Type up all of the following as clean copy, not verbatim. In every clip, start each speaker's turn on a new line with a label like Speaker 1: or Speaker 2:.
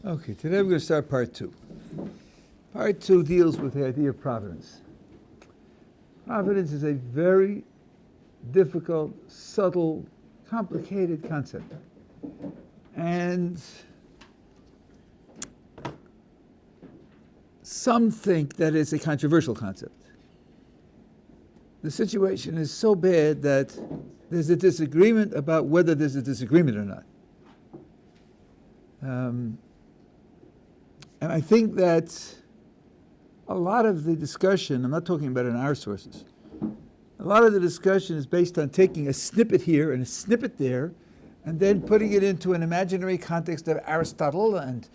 Speaker 1: Okay, today we're going to start part two. Part two deals with the idea of providence. Providence is a very difficult, subtle, complicated concept. And some think that it's a controversial concept. The situation is so bad that there's a disagreement about whether there's a disagreement or not. And I think that a lot of the discussion, I'm not talking about in our sources, a lot of the discussion is based on taking a snippet here and a snippet there, and then putting it into an imaginary context of Aristotle and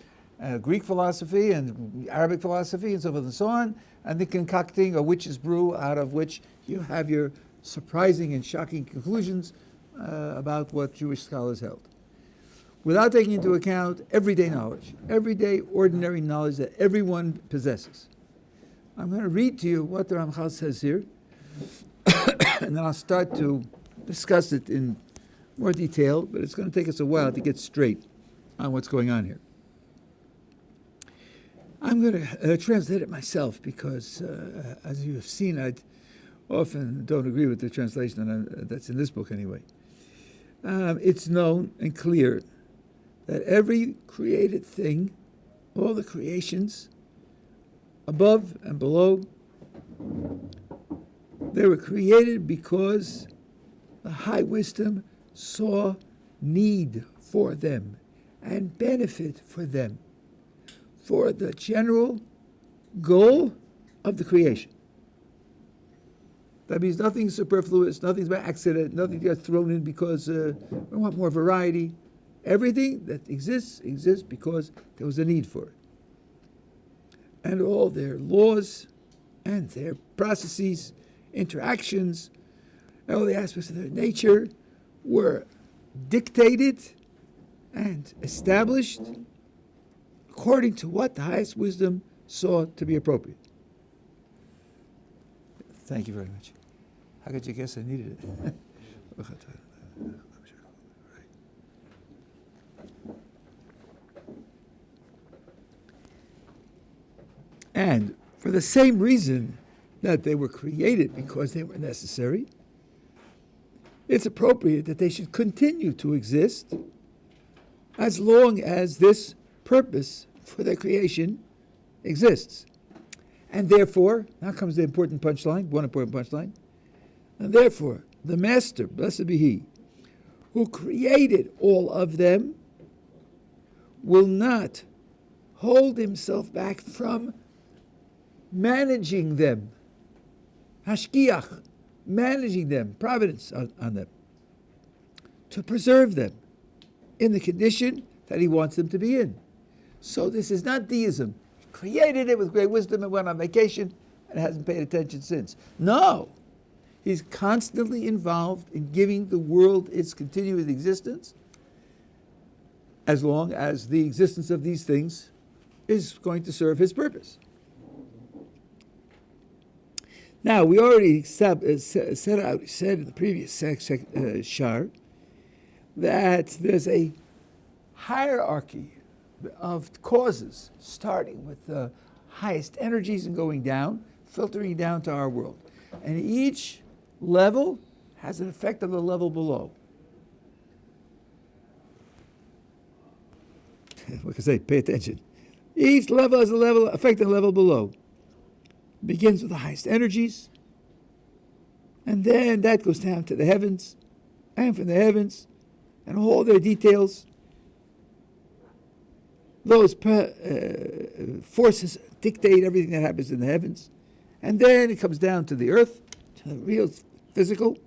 Speaker 1: Greek philosophy and Arabic philosophy and so forth and so on, and then concocting a witch's brew out of which you have your surprising and shocking conclusions about what Jewish scholars held, without taking into account everyday knowledge, everyday ordinary knowledge that everyone possesses. I'm going to read to you what the Ramchal says here, and then I'll start to discuss it in more detail, but it's going to take us a while to get straight on what's going on here. I'm going to translate it myself because, as you have seen, I often don't agree with the translation that's in this book anyway. It's known and clear that every created thing, all the creations, above and below, they were created because the high wisdom saw need for them and benefit for them, for the general goal of the creation. That means nothing's superfluous, nothing's by accident, nothing gets thrown in because we want more variety. Everything that exists because there was a need for it. And all their laws and their processes, interactions, and all the aspects of their nature were dictated and established according to what the highest wisdom saw to be appropriate. Thank you very much. How could you guess I needed it? And for the same reason that they were created because they were necessary, it's appropriate that they should continue to exist as long as this purpose for their creation exists. And therefore, now comes the important punchline, one important punchline, and therefore, the Master, blessed be He, who created all of them, will not hold Himself back from managing them, hashkiach, managing them, providence on them, to preserve them in the condition that He wants them to be in. So this is not deism. He created it with great wisdom and went on vacation and hasn't paid attention since. No, He's constantly involved in giving the world its continuous existence as long as the existence of these things is going to serve His purpose. Now, we already said in the previous shar that there's a hierarchy of causes, starting with the highest energies and going down, filtering down to our world. And each level has an effect on the level below. What can I say? Pay attention. Each level has a level effect on the level below. Begins with the highest energies, and then that goes down to the heavens, and from the heavens, and all their details. Those forces dictate everything that happens in the heavens, and then it comes down to the earth, to the real physical.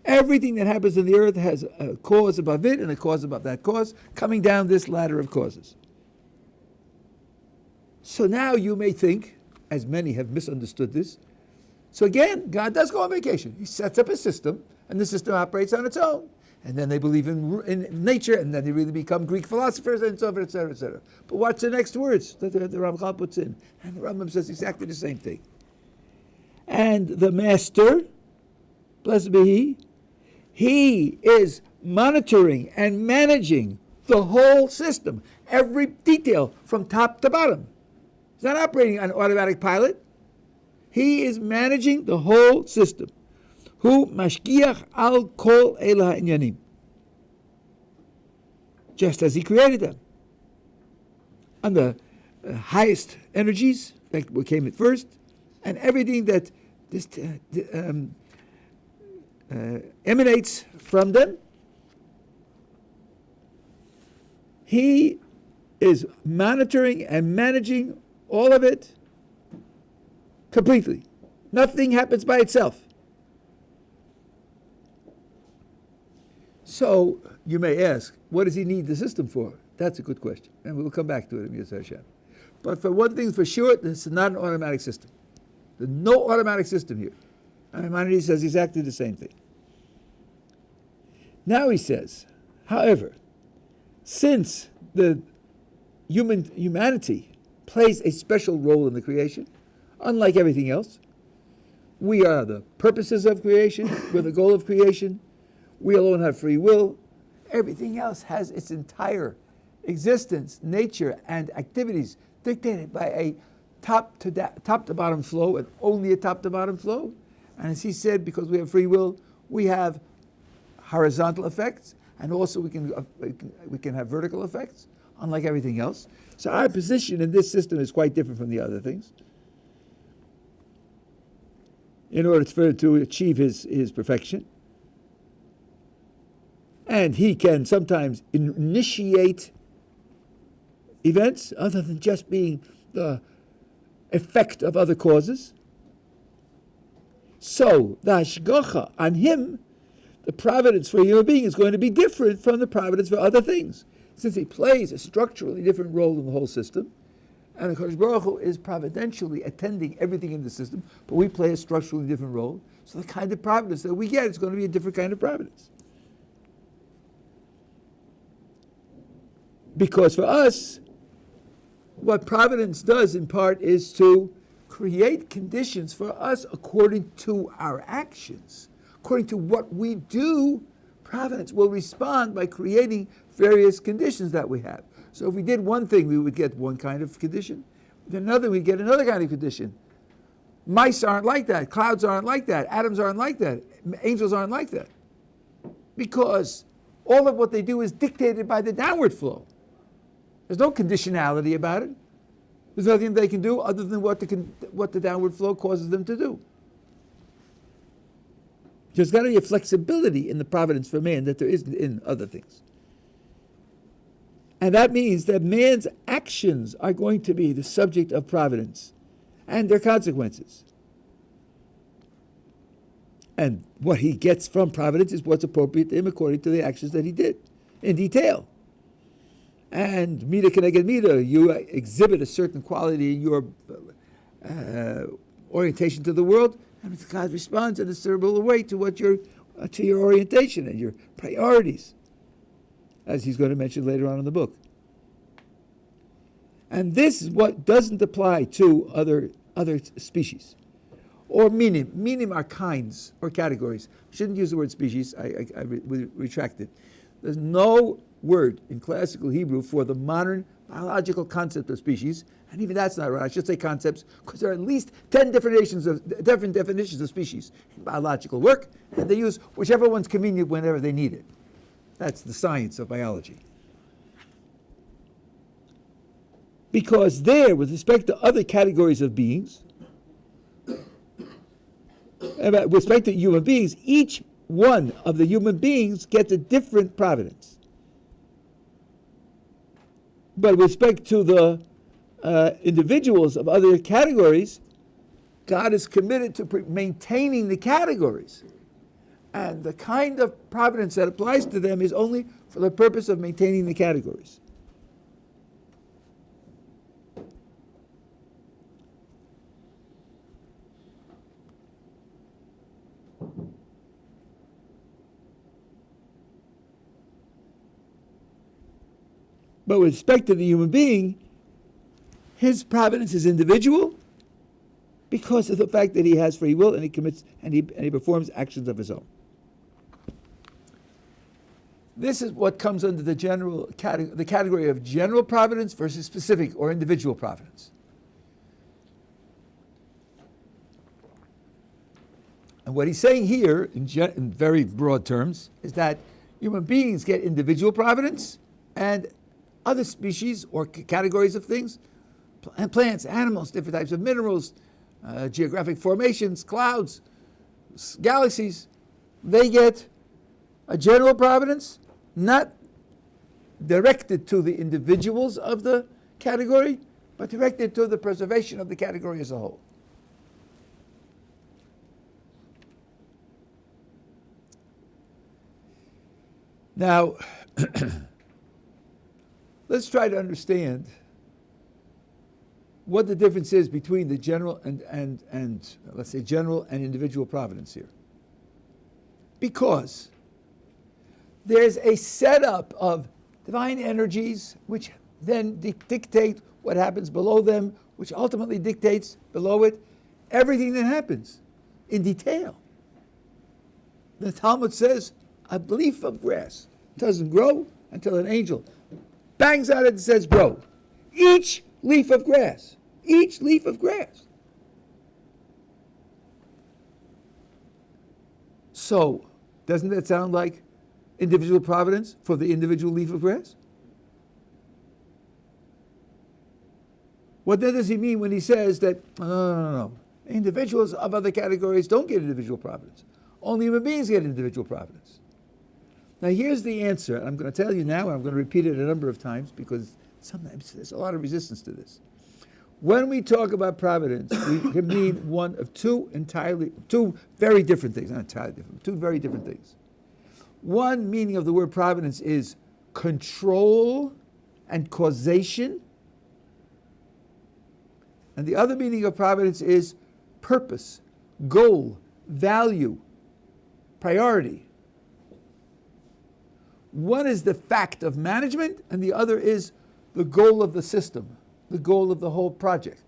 Speaker 1: Everything that happens in the earth has a cause above it and a cause above that cause, coming down this ladder of causes. So now you may think, as many have misunderstood this, so again, God does go on vacation. He sets up a system, and the system operates on its own. And then they believe in nature, and then they really become Greek philosophers, and so forth, etc., etc. But watch the next words that the Ramchal puts in. And the Rambam says exactly the same thing. And the Master, blessed be He is monitoring and managing the whole system, every detail from top to bottom. He's not operating on automatic pilot. He is managing the whole system. Hu mashgiach al kol ela inyanim. Just as he created them. On the highest energies that came at first, and everything that emanates from them, he is monitoring and managing all of it completely. Nothing happens by itself. So you may ask, what does he need the system for? That's a good question, and we'll come back to it in Yeshivat Hashem. But for one thing for sure, this is not an automatic system. There's no automatic system here. Maimonides says exactly the same thing. Now he says, however, since the humanity plays a special role in the creation, unlike everything else, we are the purposes of creation, we're the goal of creation, we alone have free will, everything else has its entire existence, nature, and activities dictated by a top to bottom flow, and only a top to bottom flow. And as he said, because we have free will, we have horizontal effects, and also we can have vertical effects, unlike everything else. So our position in this system is quite different from the other things. In order to achieve his perfection. And he can sometimes initiate events other than just being the effect of other causes. So the hashgacha on him, the providence for a human being, is going to be different from the providence for other things, since he plays a structurally different role in the whole system, and the Kodesh Baruch Hu is providentially attending everything in the system, but we play a structurally different role. So the kind of providence that we get is going to be a different kind of providence. Because for us, what providence does in part is to create conditions for us according to our actions. According to what we do, providence will respond by creating various conditions that we have. So if we did one thing, we would get one kind of condition. Then another, we'd get another kind of condition. Mice aren't like that. Clouds aren't like that. Atoms aren't like that. Angels aren't like that. Because all of what they do is dictated by the downward flow. There's no conditionality about it. There's nothing they can do other than what the downward flow causes them to do. There's got to be a flexibility in the providence for man that there isn't in other things. And that means that man's actions are going to be the subject of providence and their consequences. And what he gets from providence is what's appropriate to him according to the actions that he did in detail. And mida keneged mida, you exhibit a certain quality in your orientation to the world, and God responds in a similar way to what your orientation and your priorities, as he's going to mention later on in the book. And this is what doesn't apply to other species. Or minim. Minim are kinds or categories. I shouldn't use the word species. I retract it. There's no word in classical Hebrew for the modern biological concept of species, and even that's not right. I should say concepts, because there are at least 10 different definitions of species in biological work, and they use whichever one's convenient whenever they need it. That's the science of biology. Because there, with respect to other categories of beings, with respect to human beings, each one of the human beings gets a different providence. But with respect to the individuals of other categories, God is committed to maintaining the categories. And the kind of providence that applies to them is only for the purpose of maintaining the categories. But with respect to the human being, his providence is individual because of the fact that he has free will and he commits and he performs actions of his own. This is what comes under the category of general providence versus specific or individual providence. And what he's saying here, in very broad terms, is that human beings get individual providence, and other species or categories of things, plants, animals, different types of minerals, geographic formations, clouds, galaxies, they get a general providence, not directed to the individuals of the category, but directed to the preservation of the category as a whole. Now, let's try to understand what the difference is between the general and let's say general and individual providence here. Because there's a setup of divine energies which then dictate what happens below them, which ultimately dictates below it everything that happens in detail. The Talmud says a leaf of grass doesn't grow until an angel bangs on it and says grow. Each leaf of grass. Each leaf of grass. So, doesn't that sound like individual providence for the individual leaf of grass? What then does he mean when he says that, no. Individuals of other categories don't get individual providence. Only human beings get individual providence. Now here's the answer. I'm going to tell you now, and I'm going to repeat it a number of times because sometimes there's a lot of resistance to this. When we talk about providence, we can mean one of two very different things. Not entirely different, two very different things. One meaning of the word providence is control and causation. And the other meaning of providence is purpose, goal, value, priority. One is the fact of management, and the other is the goal of the system, the goal of the whole project.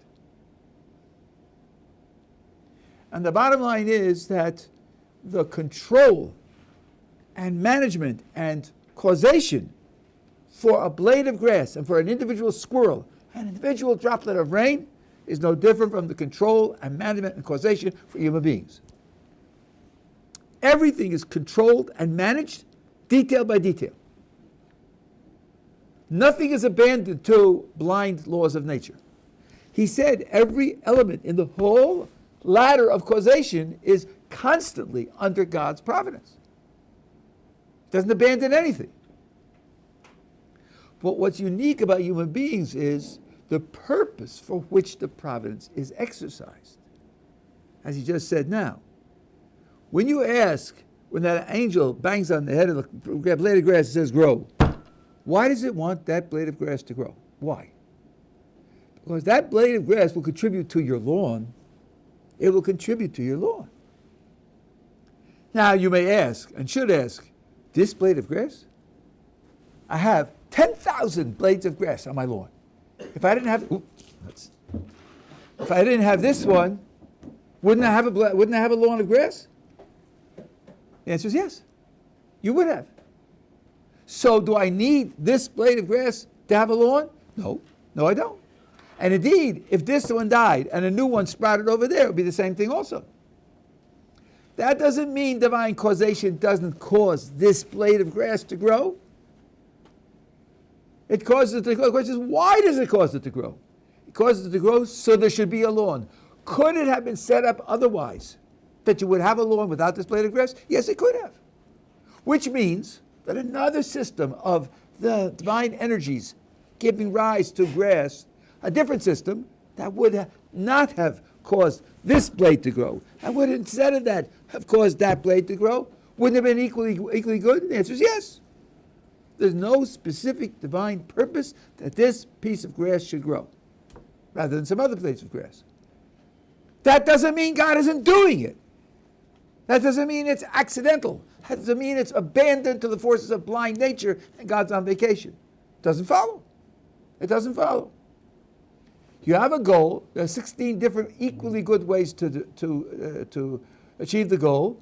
Speaker 1: And the bottom line is that the control and management and causation for a blade of grass and for an individual squirrel, an individual droplet of rain, is no different from the control and management and causation for human beings. Everything is controlled and managed detail by detail. Nothing is abandoned to blind laws of nature. He said every element in the whole ladder of causation is constantly under God's providence. Doesn't abandon anything. But what's unique about human beings is the purpose for which the providence is exercised. As he just said now. When you ask, when that angel bangs on the head of the blade of grass and says, grow, why does it want that blade of grass to grow? Why? Because that blade of grass will contribute to your lawn. It will contribute to your lawn. Now you may ask, and should ask, this blade of grass? I have 10,000 blades of grass on my lawn. If I didn't have this one, wouldn't I have a lawn of grass? The answer is yes. You would have. So do I need this blade of grass to have a lawn? No, I don't. And indeed, if this one died and a new one sprouted over there, it would be the same thing also. That doesn't mean divine causation doesn't cause this blade of grass to grow. It causes it to grow. The question is, why does it cause it to grow? It causes it to grow so there should be a lawn. Could it have been set up otherwise, that you would have a lawn without this blade of grass? Yes, it could have. Which means that another system of the divine energies giving rise to grass, a different system that would not have caused this blade to grow, and would instead of that have caused that blade to grow, wouldn't have been equally good? The answer is yes. There's no specific divine purpose that this piece of grass should grow, rather than some other blades of grass. That doesn't mean God isn't doing it. That doesn't mean it's accidental. That doesn't mean it's abandoned to the forces of blind nature and God's on vacation. It doesn't follow. It doesn't follow. You have a goal. There are 16 different equally good ways to achieve the goal.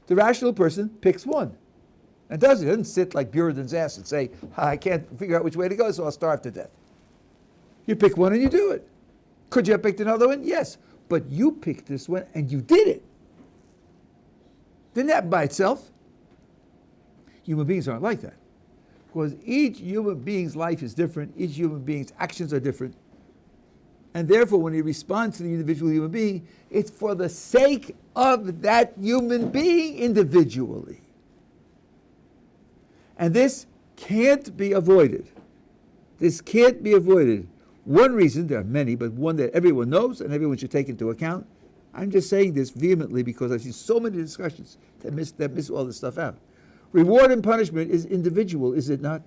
Speaker 1: The rational person picks one. It doesn't sit like Buridan's ass and say, I can't figure out which way to go, so I'll starve to death. You pick one and you do it. Could you have picked another one? Yes. But you picked this one and you did it. Didn't happen by itself. Human beings aren't like that. Because each human being's life is different. Each human being's actions are different. And therefore, when he responds to the individual human being, it's for the sake of that human being individually. And this can't be avoided. This can't be avoided. One reason, there are many, but one that everyone knows and everyone should take into account. I'm just saying this vehemently because I've seen so many discussions that miss all this stuff out. Reward and punishment is individual, is it not?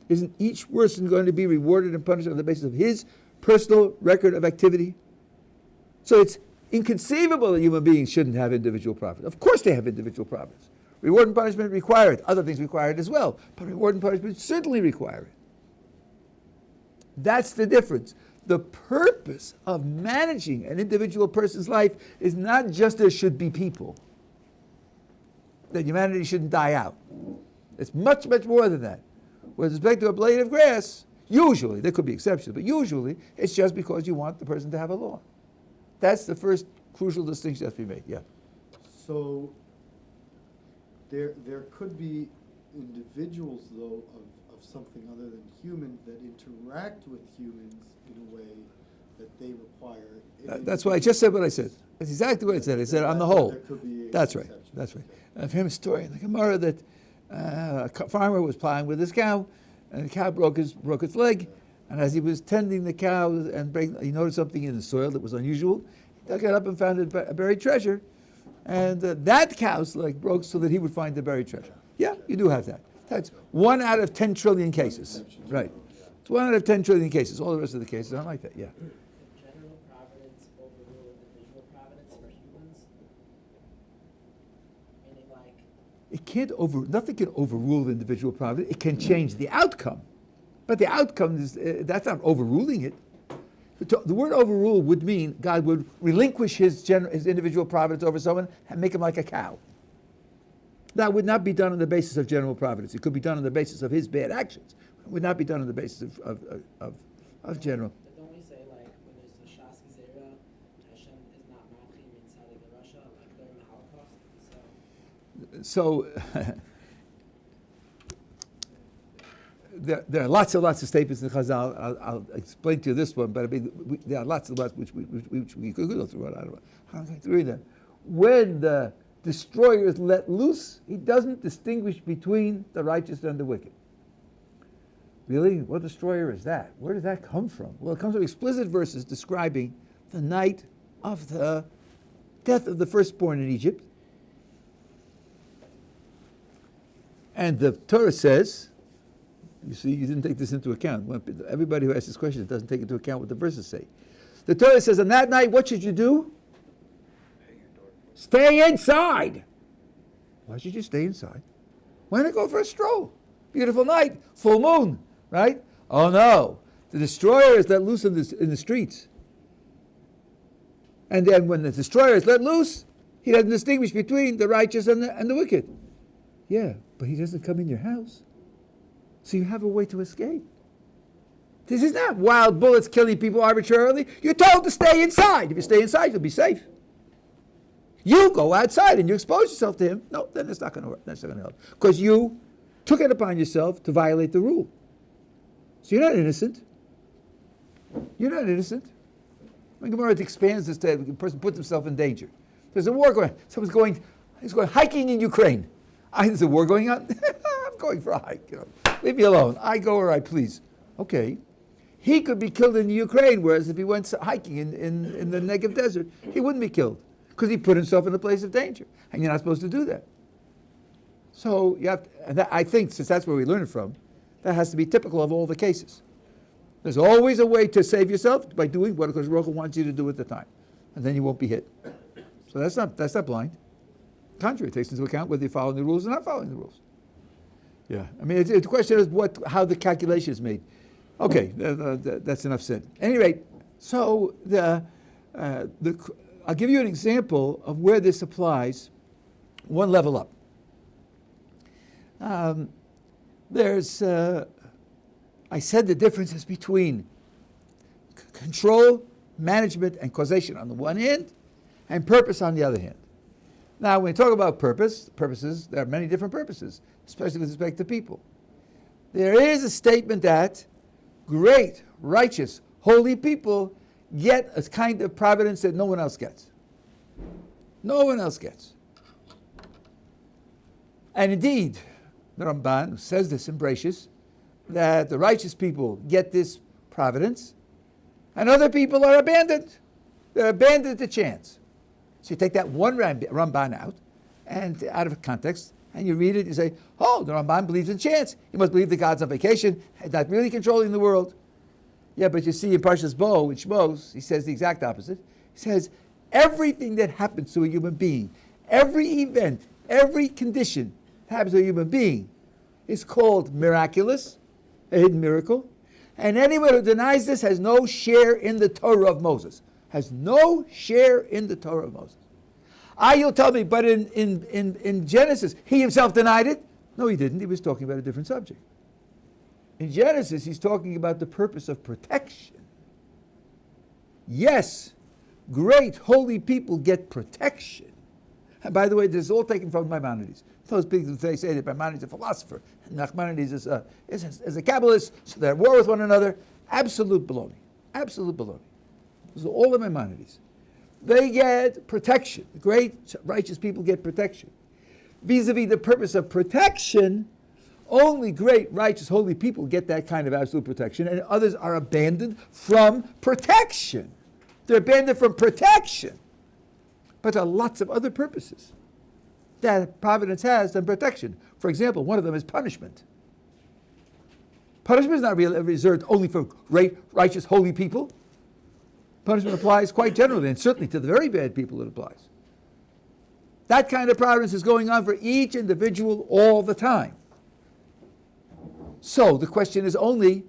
Speaker 1: Isn't each person going to be rewarded and punished on the basis of his personal record of activity? So it's inconceivable that human beings shouldn't have individual profits. Of course they have individual profits. Reward and punishment require it. Other things require it as well. But reward and punishment certainly require it. That's the difference. The purpose of managing an individual person's life is not just there should be people, that humanity shouldn't die out. It's much, much more than that. With respect to a blade of grass, usually, there could be exceptions, but usually it's just because you want the person to have a law. That's the first crucial distinction that's to be made, yeah.
Speaker 2: So there could be individuals, though, of something other than humans that interact with humans in a way that they require.
Speaker 1: That's why I just said what I said. That's exactly what I said. I said on the whole.
Speaker 2: There could be
Speaker 1: That's right. That's right. A famous story in the Gemara that a farmer was plowing with his cow, and the cow broke its leg, and as he was tending the cow and he noticed something in the soil that was unusual. He dug it up and found a buried treasure, and that cow's leg broke so that he would find the buried treasure. Yeah, you do have that. That's 1 out of 10 trillion cases. Right. It's 1 out of 10 trillion cases. All the rest of the cases aren't like that. Yeah.
Speaker 3: General providence overrule individual providence for humans? Meaning like...
Speaker 1: It can't nothing can overrule individual providence. It can change the outcome. But the outcome is, that's not overruling it. The word overrule would mean God would relinquish his individual providence over someone and make him like a cow. That would not be done on the basis of general providence. It could be done on the basis of his bad actions. It would not be done on the basis of general.
Speaker 3: But don't we say, like, when there's the Shas Gezerah, Hashem is not Mavchim inside of Russia, like during the Holocaust?
Speaker 1: So there are lots of statements in Chazal. I'll explain to you this one, but I mean, there are lots which we could go through. I don't know how I'm going to read them. When the destroyer is let loose, he doesn't distinguish between the righteous and the wicked. Really? What destroyer is that? Where does that come from? Well, it comes from explicit verses describing the night of the death of the firstborn in Egypt. And the Torah says, you see, you didn't take this into account. Everybody who asks this question doesn't take into account what the verses say. The Torah says, on that night, what should you do? Stay inside. Why should you stay inside? Why not go for a stroll? Beautiful night, full moon, right? Oh no, the destroyer is let loose in the streets. And then when the destroyer is let loose, he doesn't distinguish between the righteous and the wicked. Yeah, but he doesn't come in your house. So you have a way to escape. This is not wild bullets killing people arbitrarily. You're told to stay inside. If you stay inside, you'll be safe. You go outside and you expose yourself to him. No, then it's not going to work. That's not going to help. Because you took it upon yourself to violate the rule. So you're not innocent. You're not innocent. When Gemara expands this, the person puts himself in danger. There's a war going on. He's going hiking in Ukraine. There's a war going on. I'm going for a hike. Leave me alone. I go where I please. Okay. He could be killed in Ukraine, whereas if he went hiking in the Negev desert, he wouldn't be killed. Because he put himself in a place of danger. And you're not supposed to do that. So you have to, and I think, since that's where we learn it from, that has to be typical of all the cases. There's always a way to save yourself by doing what Kodesh Baruch Hu wants you to do at the time. And then you won't be hit. So that's not blind. Contrary, it takes into account whether you're following the rules or not following the rules. Yeah. I mean, the question is how the calculation is made. Okay, that's enough said. At any rate, so I'll give you an example of where this applies one level up. There's, I said the differences between control, management, and causation on the one hand, and purpose on the other hand. Now, when we talk about purposes, there are many different purposes, especially with respect to people. There is a statement that great, righteous, holy people get a kind of providence that no one else gets. No one else gets. And indeed, the Ramban says this in Bereshis, that the righteous people get this providence, and other people are abandoned. They're abandoned to chance. So you take that one Ramban out, and out of context, and you read it, you say, oh, the Ramban believes in chance. He must believe the God's on vacation, and not really controlling the world. Yeah, but you see in Parshas Bo, in Shmos, he says the exact opposite. He says, everything that happens to a human being, every event, every condition that happens to a human being is called miraculous, a hidden miracle. And anyone who denies this has no share in the Torah of Moses. Has no share in the Torah of Moses. You'll tell me, but in Genesis, he himself denied it? No, he didn't. He was talking about a different subject. In Genesis, he's talking about the purpose of protection. Yes, great holy people get protection. And by the way, this is all taken from Maimonides. Those people say that Maimonides is a philosopher, and Nachmanides is a Kabbalist, so they're at war with one another. Absolute baloney. Absolute baloney. Those are all the Maimonides. They get protection. The great righteous people get protection. Vis-a-vis the purpose of protection, only great righteous holy people get that kind of absolute protection, and others are abandoned from protection. They're abandoned from protection. But there are lots of other purposes that providence has than protection. For example, one of them is punishment. Punishment is not reserved only for great, righteous, holy people. Punishment applies quite generally, and certainly to the very bad people it applies. That kind of providence is going on for each individual all the time. So the question is only,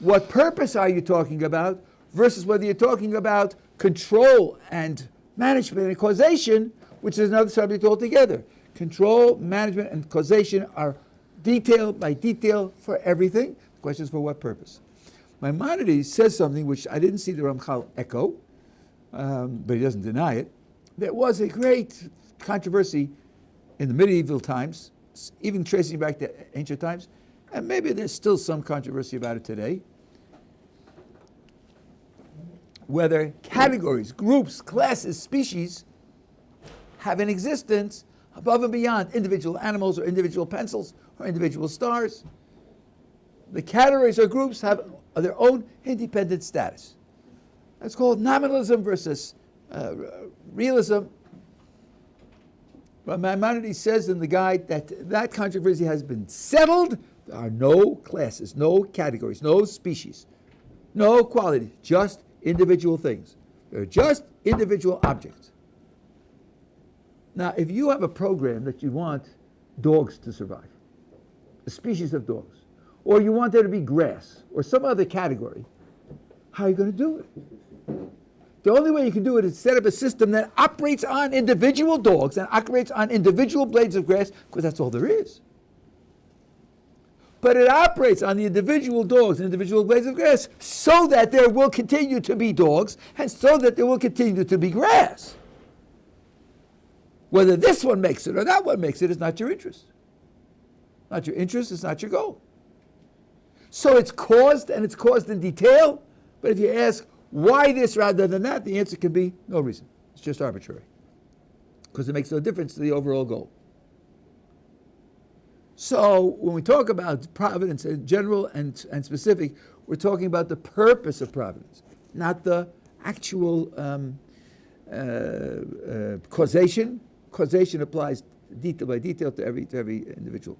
Speaker 1: what purpose are you talking about versus whether you're talking about control and management and causation, which is another subject altogether. Control, management, and causation are detail by detail for everything. The question is for what purpose. Maimonides says something which I didn't see the Ramchal echo, but he doesn't deny it. There was a great controversy in the medieval times, even tracing back to ancient times, and maybe there's still some controversy about it today, whether categories, groups, classes, species have an existence above and beyond individual animals or individual pencils or individual stars. The categories or groups have their own independent status. That's called nominalism versus realism. But Maimonides says in the guide that controversy has been settled. There are no classes, no categories, no species, no qualities, just individual things. They're just individual objects. Now, if you have a program that you want dogs to survive, a species of dogs, or you want there to be grass, or some other category, how are you going to do it? The only way you can do it is set up a system that operates on individual dogs and operates on individual blades of grass, because that's all there is. But it operates on the individual dogs and individual blades of grass so that there will continue to be dogs and so that there will continue to be grass. Whether this one makes it or that one makes it is not your interest. Not your interest, it's not your goal. So it's caused, and it's caused in detail, but if you ask why this rather than that, the answer can be no reason. It's just arbitrary. Because it makes no difference to the overall goal. So when we talk about providence in general and specific, we're talking about the purpose of providence, not the actual causation. Causation applies detail by detail to every individual.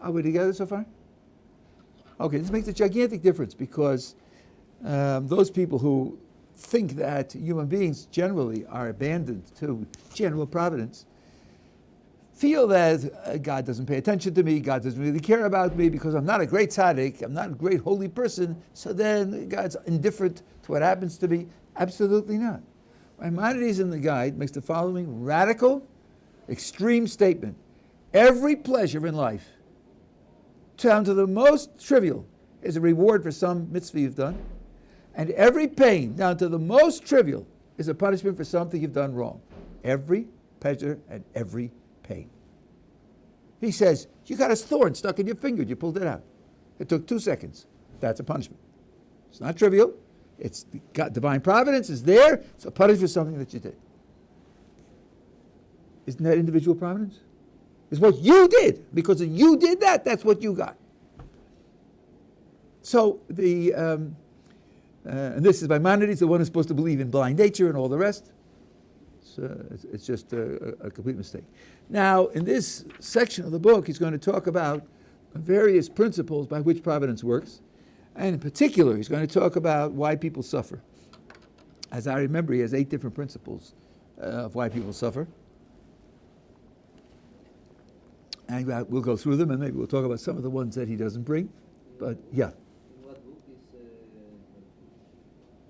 Speaker 1: Are we together so far? Okay, this makes a gigantic difference because those people who think that human beings generally are abandoned to general providence feel that God doesn't pay attention to me, God doesn't really care about me because I'm not a great tzaddik, I'm not a great holy person, so then God's indifferent to what happens to me. Absolutely not. Maimonides in the guide makes the following radical, extreme statement. Every pleasure in life down to the most trivial, is a reward for some mitzvah you've done. And every pain, down to the most trivial, is a punishment for something you've done wrong. Every pleasure and every pain. He says, you got a thorn stuck in your finger, you pulled it out. It took 2 seconds. That's a punishment. It's not trivial. It's got divine providence is there. It's a punishment for something that you did. Isn't that individual providence? It's what you did. Because if you did that, that's what you got. So and this is Maimonides, the one who's supposed to believe in blind nature and all the rest. It's just a complete mistake. Now, in this section of the book, he's going to talk about various principles by which providence works. And in particular, he's going to talk about why people suffer. As I remember, he has 8 different principles of why people suffer. And we'll go through them, and maybe we'll talk about some of the ones that he doesn't bring. But, yeah.
Speaker 4: In what book is written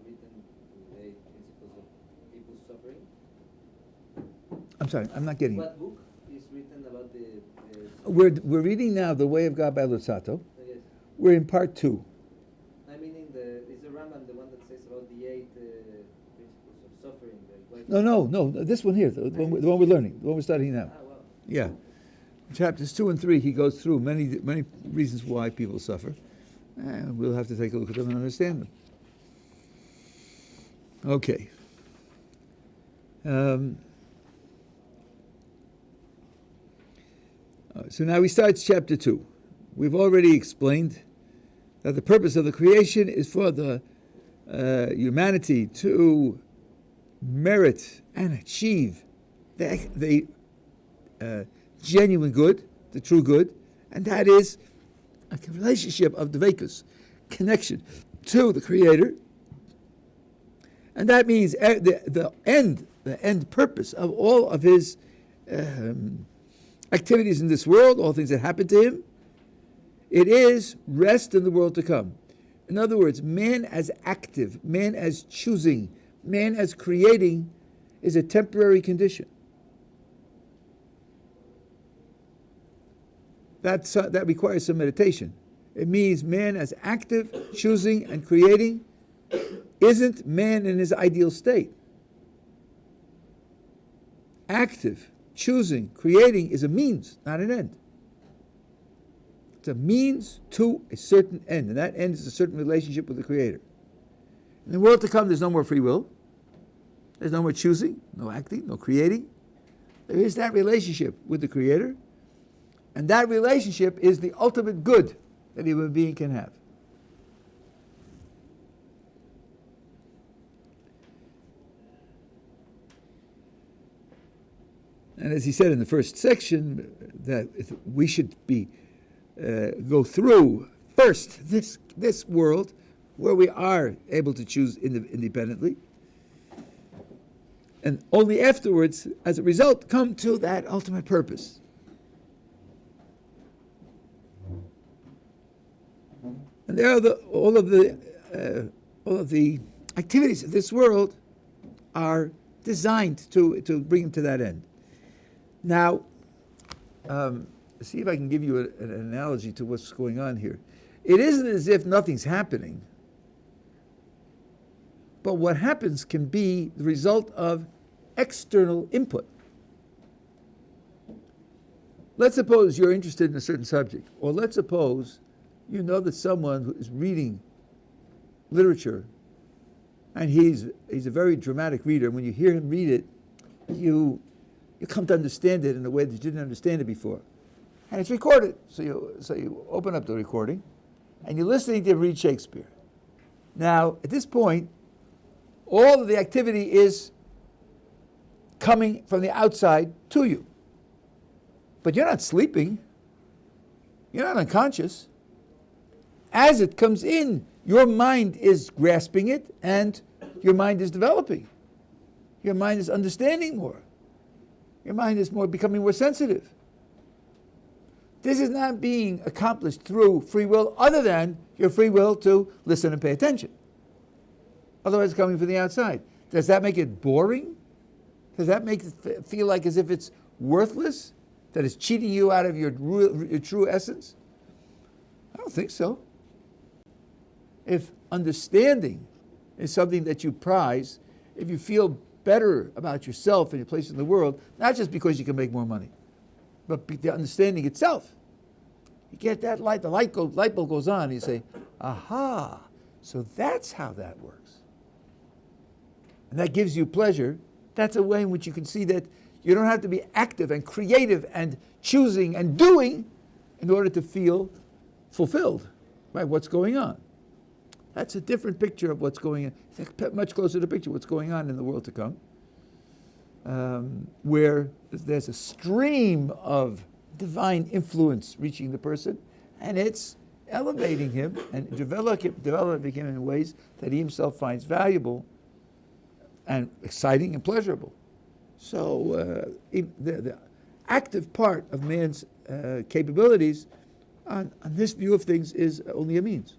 Speaker 4: the principles of people suffering?
Speaker 1: I'm sorry, I'm not getting it.
Speaker 4: What book is written about the...
Speaker 1: We're reading now The Way of God by Luzzatto.
Speaker 4: Yes.
Speaker 1: We're in part 2.
Speaker 4: I mean, is the Rambam the one that says about the 8 principles of suffering?
Speaker 1: No. This one here, the one we're learning, the one we're studying now.
Speaker 4: Ah, well.
Speaker 1: Yeah. Chapters 2 and 3, he goes through many reasons why people suffer. And we'll have to take a look at them and understand them. Okay. So now he starts chapter 2. We've already explained that the purpose of the creation is for the humanity to merit and achieve the genuine good, the true good, and that is a relationship of Devekus, connection to the Creator. And that means the end purpose of all of his activities in this world, all things that happen to him, it is rest in the world to come. In other words, man as active, man as choosing, man as creating is a temporary condition. That requires some meditation. It means man as active, choosing, and creating isn't man in his ideal state. Active, choosing, creating is a means, not an end. It's a means to a certain end, and that end is a certain relationship with the Creator. In the world to come, there's no more free will. There's no more choosing, no acting, no creating. There is that relationship with the Creator, and that relationship is the ultimate good that a human being can have. And as he said in the first section, that we should go through first this world where we are able to choose independently, and only afterwards, as a result, come to that ultimate purpose. And there are all of the activities of this world are designed to bring him to that end. Now, see if I can give you an analogy to what's going on here. It isn't as if nothing's happening, but what happens can be the result of external input. Let's suppose you're interested in a certain subject, or let's suppose you know that someone who is reading literature, and he's a very dramatic reader, and when you hear him read it, you come to understand it in a way that you didn't understand it before. And it's recorded. So you open up the recording, and you're listening to him read Shakespeare. Now, at this point, all of the activity is coming from the outside to you. But you're not sleeping. You're not unconscious. As it comes in, your mind is grasping it, and your mind is developing. Your mind is understanding more. Your mind is becoming more sensitive. This is not being accomplished through free will, other than your free will to listen and pay attention. Otherwise, it's coming from the outside. Does that make it boring? Does that make it feel like as if it's worthless? That it's cheating you out of your true essence? I don't think so. If understanding is something that you prize, if you feel better about yourself and your place in the world, not just because you can make more money, but the understanding itself. You get that light, light bulb goes on, and you say, aha, so that's how that works. And that gives you pleasure. That's a way in which you can see that you don't have to be active and creative and choosing and doing in order to feel fulfilled by what's going on. That's a different picture of what's going on. It's much closer to the picture of what's going on in the world to come, where there's a stream of divine influence reaching the person, and it's elevating him and developing him in ways that he himself finds valuable and exciting and pleasurable. So the active part of man's capabilities on this view of things is only a means.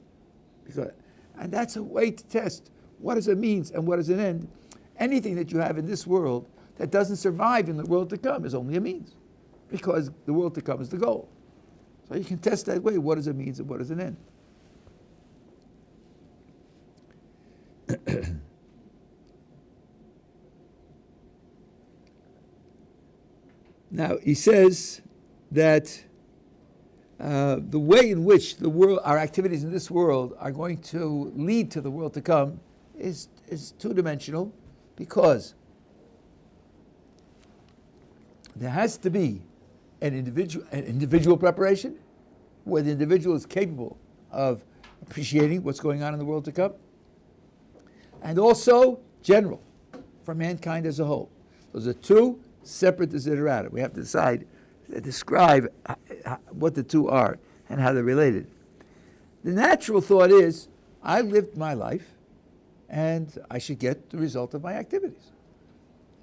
Speaker 1: And that's a way to test what is a means and what is an end. Anything that you have in this world that doesn't survive in the world to come is only a means, because the world to come is the goal. So you can test that way, what is a means and what is an end. Now, he says that the way in which the world, our activities in this world are going to lead to the world to come is two-dimensional, because there has to be an individual preparation, where the individual is capable of appreciating what's going on in the world to come, and also general, for mankind as a whole. Those are two separate desiderata. We have to describe what the two are and how they're related. The natural thought is, I lived my life, and I should get the result of my activities.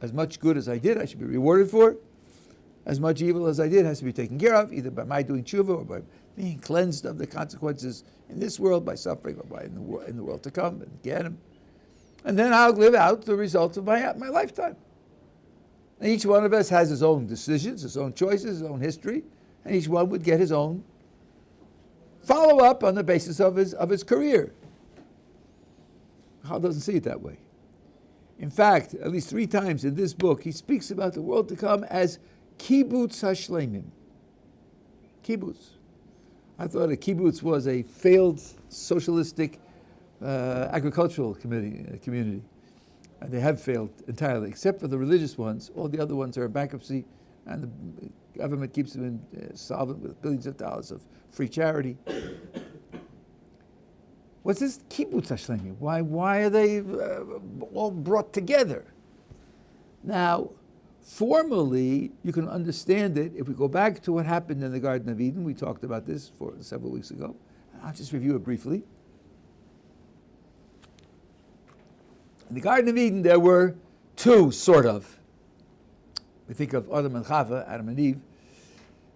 Speaker 1: As much good as I did, I should be rewarded for. As much evil as I did has to be taken care of, either by my doing tshuva or by being cleansed of the consequences in this world, by suffering, or by in the world to come, and get them. And then I'll live out the results of my lifetime. And each one of us has his own decisions, his own choices, his own history, and each one would get his own follow-up on the basis of his career. Chal doesn't see it that way. In fact, at least 3 times in this book, he speaks about the world to come as kibbutz hashlemim. Kibbutz. I thought a kibbutz was a failed socialistic agricultural community. And they have failed entirely, except for the religious ones. All the other ones are in bankruptcy, and the government keeps them solvent with billions of dollars of free charity. What's this kibbutz hashlemim? Why are they all brought together? Now, formally, you can understand it if we go back to what happened in the Garden of Eden. We talked about this several weeks ago. I'll just review it briefly. In the Garden of Eden, there were 2, sort of. We think of Adam and Chava, Adam and Eve.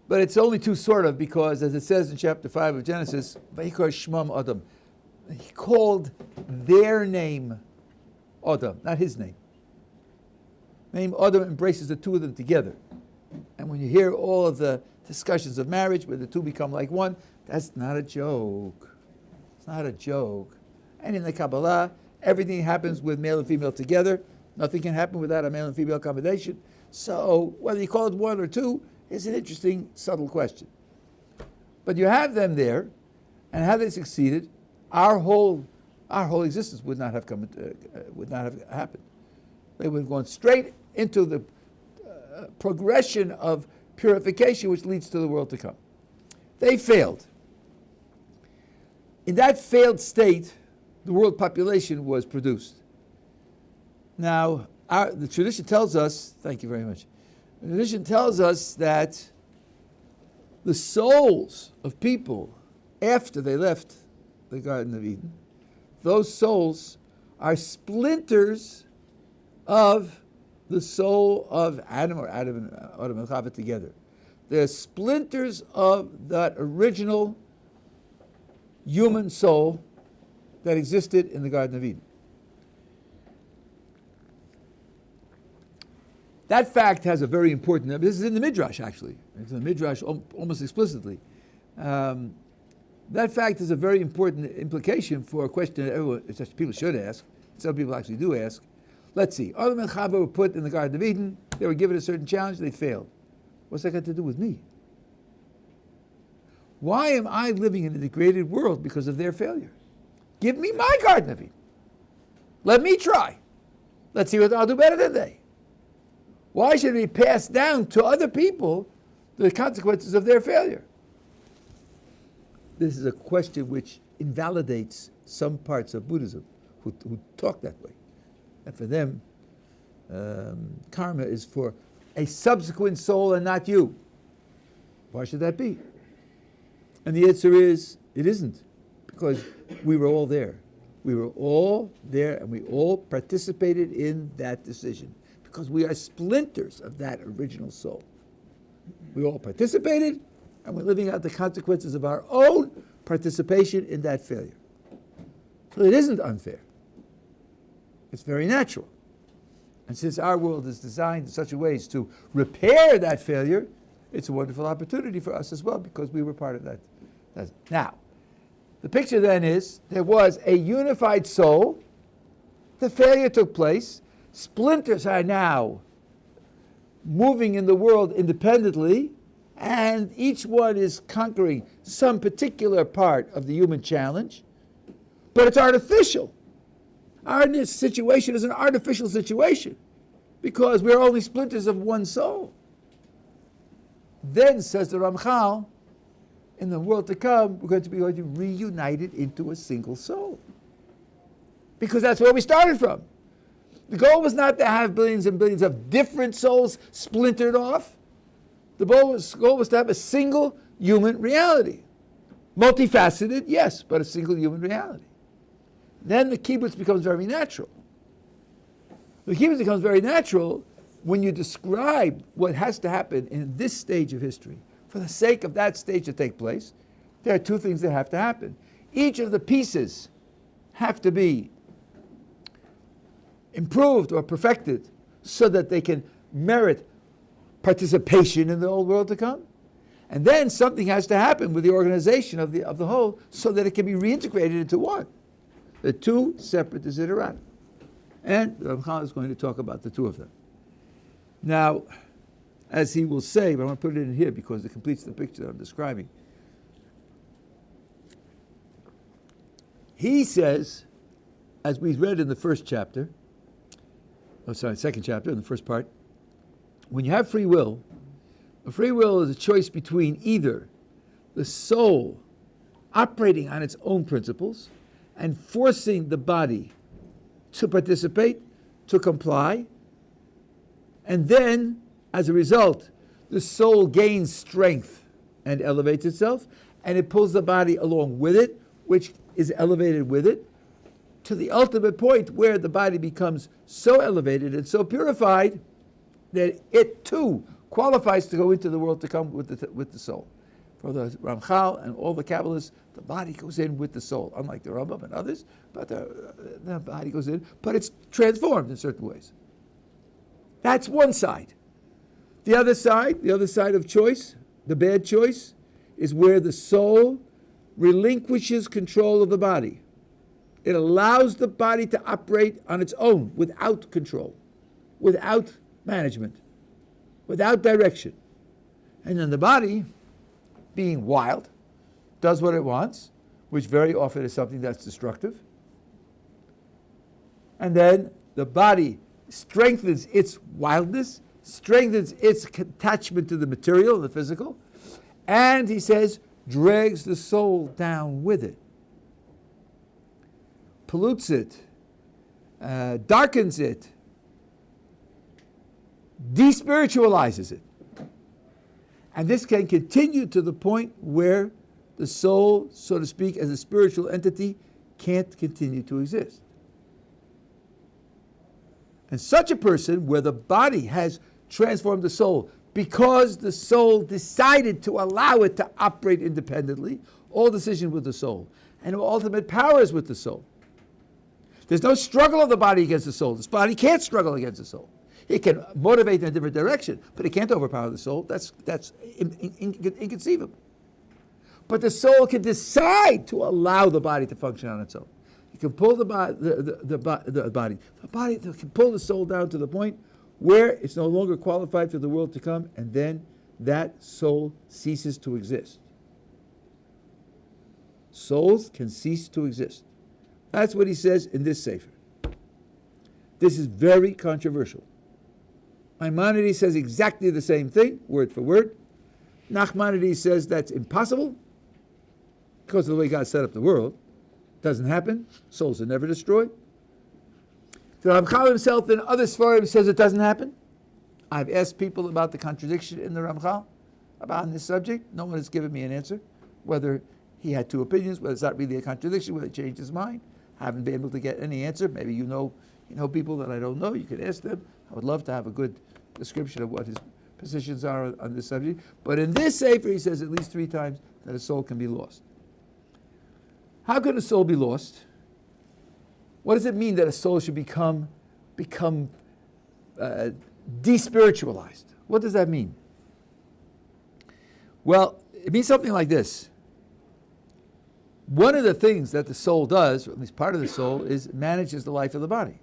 Speaker 1: But it's only 2, sort of, because as it says in chapter 5 of Genesis, Vayikar Shmam Adam. He called their name Adam, not his name. The name Adam embraces the 2 of them together. And when you hear all of the discussions of marriage, where the 2 become like one, that's not a joke. It's not a joke. And in the Kabbalah, everything happens with male and female together. Nothing can happen without a male and female combination. So whether you call it 1 or 2 is an interesting, subtle question. But you have them there, and how they succeeded, our whole existence would not have happened. They would have gone straight into the progression of purification, which leads to the world to come. They failed. In that failed state, the world population was produced. Now, the tradition tells us, thank you very much, the tradition tells us that the souls of people, after they left the Garden of Eden, those souls are splinters of the soul of Adam and Chava together. They're splinters of that original human soul that existed in the Garden of Eden. That fact has a very important, this is in the Midrash actually, it's in the Midrash almost explicitly. That fact is a very important implication for a question that people should ask. Some people actually do ask. Let's see. Adam and Chava were put in the Garden of Eden. They were given a certain challenge. They failed. What's that got to do with me? Why am I living in a degraded world because of their failure? Give me my Garden of Eden. Let me try. Let's see what I'll do better than they. Why should it be passed down to other people the consequences of their failure? This is a question which invalidates some parts of Buddhism who talk that way. And for them, karma is for a subsequent soul and not you. Why should that be? And the answer is, it isn't, because we were all there. We were all there and we all participated in that decision because we are splinters of that original soul. We all participated and we're living out the consequences of our own participation in that failure. So it isn't unfair. It's very natural. And since our world is designed in such a way as to repair that failure, it's a wonderful opportunity for us as well because we were part of that. Now, the picture then is there was a unified soul. The failure took place. Splinters are now moving in the world independently, and each one is conquering some particular part of the human challenge, but it's artificial. Our situation is an artificial situation because we're only splinters of one soul. Then, says the Ramchal, in the world to come, we're going to be reunited into a single soul. Because that's where we started from. The goal was not to have billions and billions of different souls splintered off. The goal was to have a single human reality. Multifaceted, yes, but a single human reality. Then the kibbutz becomes very natural. The kibbutz becomes very natural when you describe what has to happen in this stage of history. For the sake of that stage to take place, there are two things that have to happen. Each of the pieces have to be improved or perfected so that they can merit participation in the old world to come. And then something has to happen with the organization of the whole so that it can be reintegrated into one. The two separate desiderata. And the Ramchal is going to talk about the two of them. Now, as he will say, but I want to put it in here because it completes the picture that I'm describing. He says, as we read in the second chapter, in the first part, when you have free will, a free will is a choice between either the soul operating on its own principles and forcing the body to participate, to comply, and then, as a result, the soul gains strength and elevates itself, and it pulls the body along with it, which is elevated with it, to the ultimate point where the body becomes so elevated and so purified that it too qualifies to go into the world to come with the soul. For the Ramchal and all the Kabbalists, the body goes in with the soul, unlike the Rambam and others, but the body goes in, but it's transformed in certain ways. That's one side. The other side of choice, the bad choice, is where the soul relinquishes control of the body. It allows the body to operate on its own, without control, without management, without direction. And then the body, being wild, does what it wants, which very often is something that's destructive. And then the body strengthens its wildness, strengthens its attachment to the material, the physical, and he says, drags the soul down with it, pollutes it, darkens it, despiritualizes it. And this can continue to the point where the soul, so to speak, as a spiritual entity, can't continue to exist. And such a person, where the body has transformed the soul because the soul decided to allow it to operate independently, all decision with the soul, and ultimate power is with the soul. There's no struggle of the body against the soul. This body can't struggle against the soul. It can motivate in a different direction, but it can't overpower the soul. That's inconceivable. But the soul can decide to allow the body to function on its own. It can pull the body. The body can pull the soul down to the point where it's no longer qualified for the world to come, and then that soul ceases to exist. Souls can cease to exist. That's what he says in this sefer. This is very controversial. Maimonides says exactly the same thing, word for word. Nachmanides says that's impossible because of the way God set up the world. Doesn't happen. Souls are never destroyed. The Ramchal himself in other Sfarim says it doesn't happen. I've asked people about the contradiction in the Ramchal about this subject. No one has given me an answer, whether he had two opinions, whether it's not really a contradiction, whether he changed his mind. I haven't been able to get any answer. Maybe you know people that I don't know. You could ask them. I would love to have a good description of what his positions are on this subject. But in this sefer, he says at least 3 times that a soul can be lost. How can a soul be lost? What does it mean that a soul should become despiritualized? What does that mean? Well, it means something like this. One of the things that the soul does, or at least part of the soul, is manages the life of the body.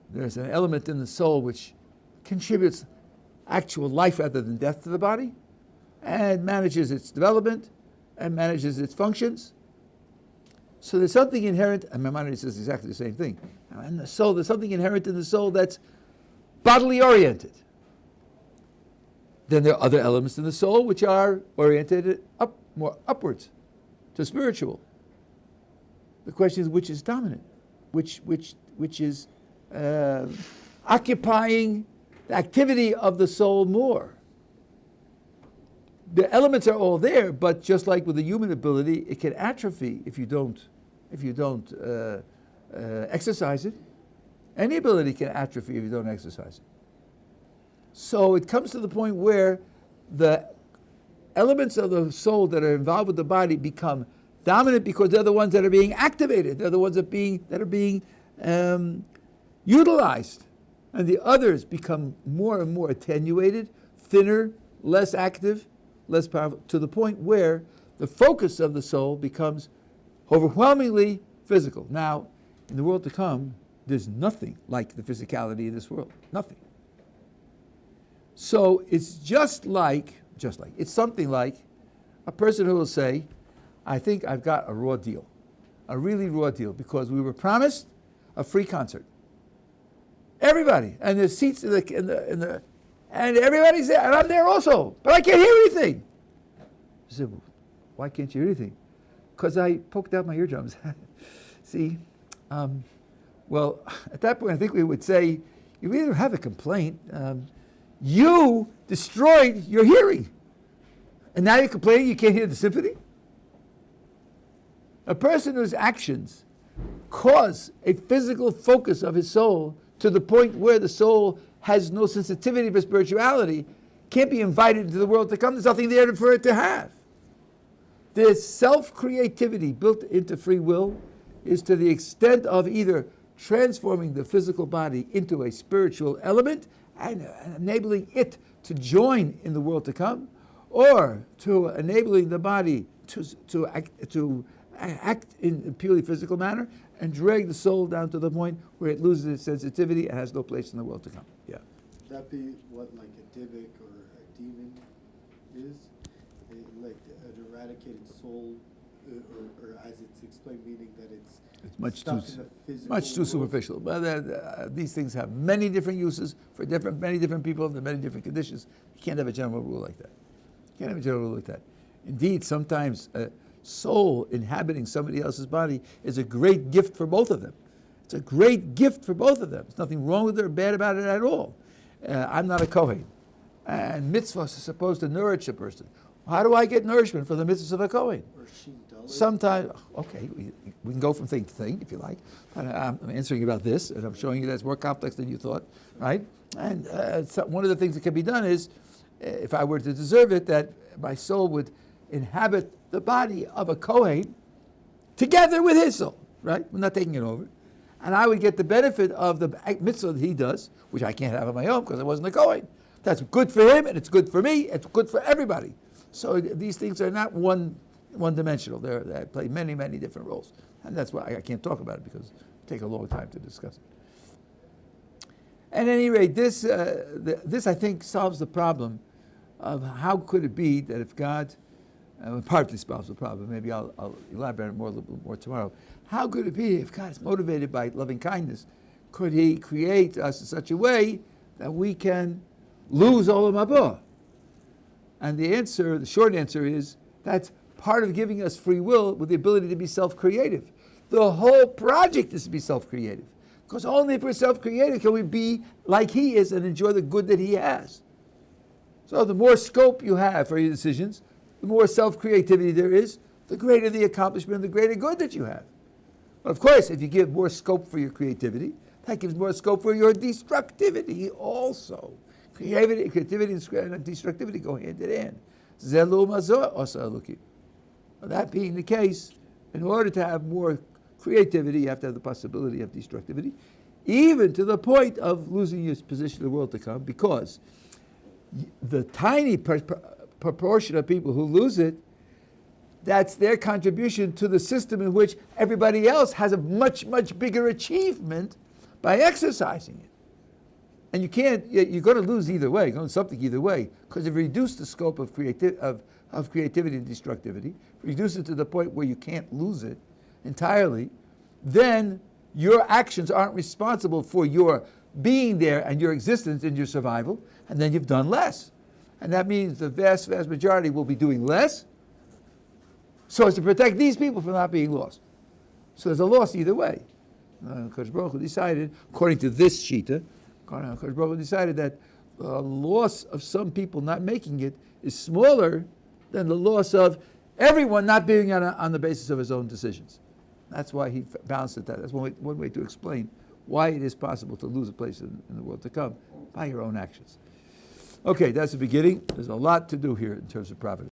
Speaker 1: There's an element in the soul which contributes actual life rather than death to the body, and manages its development, and manages its functions. So there's something inherent, and Maimonides says exactly the same thing. And the soul, there's something inherent in the soul that's bodily oriented. Then there are other elements in the soul which are oriented more upwards, to spiritual. The question is, which is dominant? Which is occupying the activity of the soul more? The elements are all there, but just like with the human ability, it can atrophy if you don't exercise it. Any ability can atrophy if you don't exercise it. So it comes to the point where the elements of the soul that are involved with the body become dominant because they're the ones that are being activated. They're the ones that are being utilized, and the others become more and more attenuated, thinner, less active, less powerful, to the point where the focus of the soul becomes overwhelmingly physical. Now, in the world to come, there's nothing like the physicality in this world. Nothing. So it's it's something like a person who will say, I think I've got a raw deal, a really raw deal, because we were promised a free concert. Everybody, and there's seats in the and everybody's there, and I'm there also, but I can't hear anything. I said, well, why can't you hear anything? Because I poked out my eardrums. See, well, at that point, I think we would say, you either have a complaint, you destroyed your hearing, and now you're complaining you can't hear the symphony? A person whose actions cause a physical focus of his soul to the point where the soul has no sensitivity for spirituality can't be invited into the world to come. There's nothing there for it to have. The self-creativity built into free will is to the extent of either transforming the physical body into a spiritual element and enabling it to join in the world to come, or to enabling the body to act in a purely physical manner and drag the soul down to the point where it loses its sensitivity and has no place in the world to come. Yeah.
Speaker 2: Would that be what, like a Derech or a demon is? Like an eradicated soul, or as it's explained, meaning that it's
Speaker 1: much
Speaker 2: stuck
Speaker 1: too
Speaker 2: in the physical
Speaker 1: much too
Speaker 2: world?
Speaker 1: superficial. But these things have many different uses for many different people in many different conditions. You can't have a general rule like that. You can't have a general rule like that. Indeed, sometimes a soul inhabiting somebody else's body is a great gift for both of them. It's a great gift for both of them. There's nothing wrong with it or bad about it at all. I'm not a Kohen, and mitzvahs are supposed to nourish a person. How do I get nourishment from the mitzvahs of a Kohen? Sometimes, okay, we can go from thing to thing if you like. But I'm answering about this, and I'm showing you that it's more complex than you thought, right? And so one of the things that can be done is, if I were to deserve it, that my soul would inhabit the body of a Kohen together with his soul, right? We're not taking it over. And I would get the benefit of the mitzvah that he does, which I can't have on my own because I wasn't a Kohen. That's good for him, and it's good for me, it's good for everybody. So these things are not one-dimensional. They play many, many different roles. And that's why I can't talk about it, because it take a long time to discuss it. At any rate, this I think solves the problem of how could it be that if God, partly solves the problem, maybe I'll elaborate a little bit more tomorrow. How could it be if God is motivated by loving kindness, could he create us in such a way that we can lose Olam Haba? And the short answer is, that's part of giving us free will with the ability to be self-creative. The whole project is to be self-creative. Because only if we're self-creative can we be like he is and enjoy the good that he has. So the more scope you have for your decisions, the more self-creativity there is, the greater the accomplishment, the greater good that you have. But of course, if you give more scope for your creativity, that gives more scope for your destructivity also. Creativity and destructivity go hand in hand. Zelu mazor osa elukim. That being the case, in order to have more creativity, you have to have the possibility of destructivity, even to the point of losing your position in the world to come, because the tiny proportion of people who lose it, that's their contribution to the system in which everybody else has a much, much bigger achievement by exercising it. And you're going to lose either way, you're going to something either way, because if you reduce the scope of creativity and destructivity, reduce it to the point where you can't lose it entirely, then your actions aren't responsible for your being there and your existence and your survival, and then you've done less. And that means the vast, vast majority will be doing less, so as to protect these people from not being lost. So there's a loss either way. Kodesh Baruch Hu decided, according to this Shita, Kodesh Baruch Hu decided that the loss of some people not making it is smaller than the loss of everyone not being on the basis of his own decisions. That's why he balanced it. That's one way to explain why it is possible to lose a place in the world to come by your own actions. Okay, that's the beginning. There's a lot to do here in terms of providence.